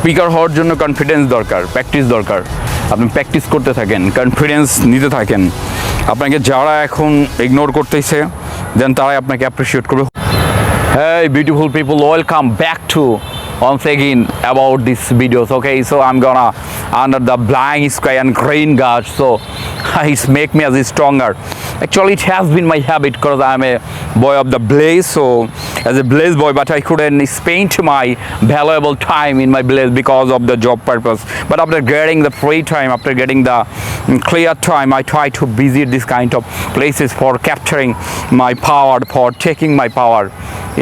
Speaker হওয়ার জন্য confidence দরকার, প্র্যাকটিস দরকার। আপনি প্র্যাকটিস করতে থাকেন, কনফিডেন্স নিতে থাকেন। আপনাকে যারা এখন ইগনোর করতেছে দেন তারাই আপনাকে অ্যাপ্রিসিয়েট করবে। Hey beautiful people, welcome back to once again about these videos. Okay, so I'm gonna under the blind sky and green guards, so it's make me as stronger. Actually it has been my habit because I'm a boy of the blaze, so as a blaze boy, but I couldn't spend my valuable time in my blaze because of the job purpose. But after getting the free time, after getting the clear time, I try to visit this kind of places for capturing my power, for taking my power.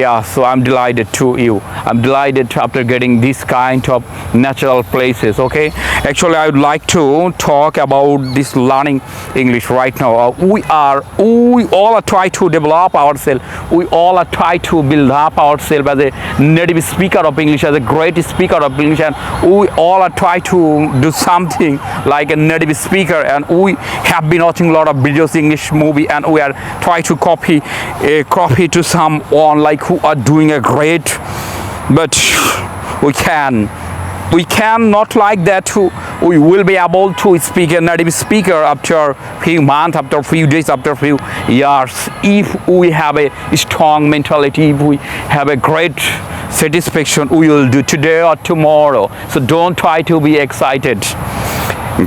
Yeah, so I'm delighted to you. I'm delighted after getting this kind of natural places. Okay, actually I would like to talk about this learning English right now. We all are try to develop ourselves. We all are try to build up ourselves as a native speaker of English, as a great speaker of English, and we all are try to do something like a native speaker. And we have been watching a lot of videos, English movie, and we are try to copy to someone like who are doing a great, but we can not like that. We will be able to speak a native speaker after few months, after few days, after few years, if we have a strong mentality, if we have a great satisfaction. We will do today or tomorrow, so don't try to be excited.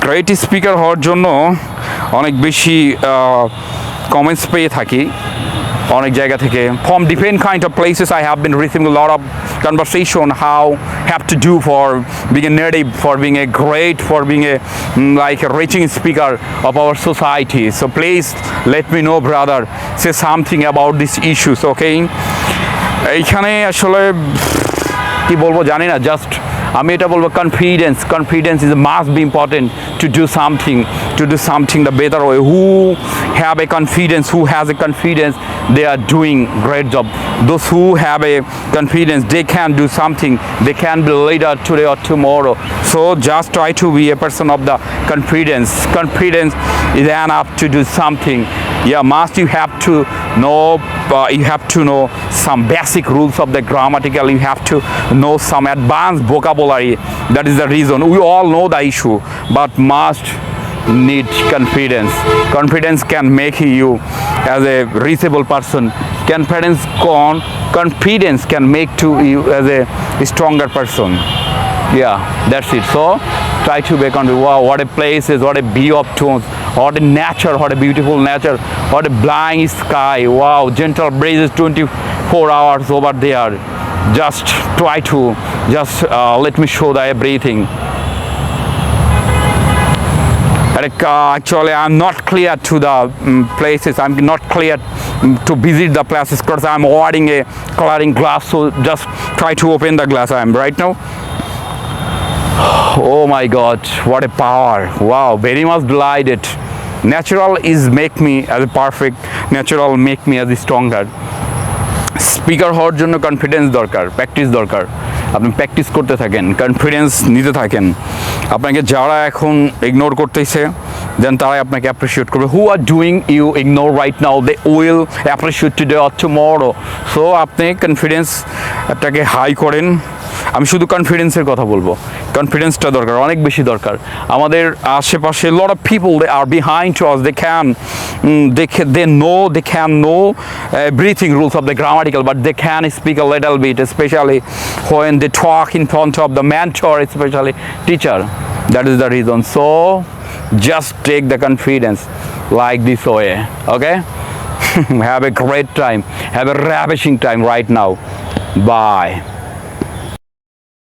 Great speaker হওয়ার জন্য অনেক বেশি comments পেয়ে থাকি অনেক জায়গা থেকে, from different kind of places. I have been receiving a lot of conversation how have to do for being a native, for being a great, for being a like a reaching speaker of our society. So please let me know, brother, say something about these issues. Okay, এইখানে আসলে কি বলবো জানি না, just আমি এটা বলবো confidence is must be important to do something the better way. Who have a confidence, who has a confidence, they are doing great job. Those who have a confidence, they can do something, they can be leader today or tomorrow. So just try to be a person of the confidence is enough to do something. Yeah, must you have to know some basic rules of the grammatical. You have to know some advanced vocabulary. That is the reason. We all know the issue, but must need confidence can make you as a reachable person. Confidence can make to you as a stronger person. Yeah, that's it. So try to be confident. Wow, what a place is, what a view of tones, what a nature, what a beautiful nature, what a blind sky. Wow, gentle breezes 24 hours over there. Just try to let me show the everything. Actually I'm not clear to the places. I'm not clear to visit the places because I'm wearing a coloring glass, so just try to open the glass. I am right now. Oh my god, what a power. Wow, very much delighted. Natural is make me as a perfect, natural make me as a stronger. Speaker হওয়ার জন্য confidence দরকার, practice দরকার। আপনি practice করতে থাকেন, confidence নিতে থাকেন। আপনাকে যারা এখন ইগনোর করতেছে দেন তারাই আপনাকে অ্যাপ্রিসিয়েট করবে। Who are doing you ignore right now, they will appreciate today or tomorrow. So আপনি কনফিডেন্সটাকে হাই করেন। আমি শুধু কনফিডেন্সের কথা বলবো, কনফিডেন্সটা দরকার, অনেক বেশি দরকার। আমাদের আশেপাশে lot of people they are behind to us, they can know breathing rules of the grammatical, but they can speak a little bit, especially when they talk in front of the mentor, especially teacher. That is the reason. So just take the confidence like this way. Okay. Have a great time, have a ravishing time right now. Bye.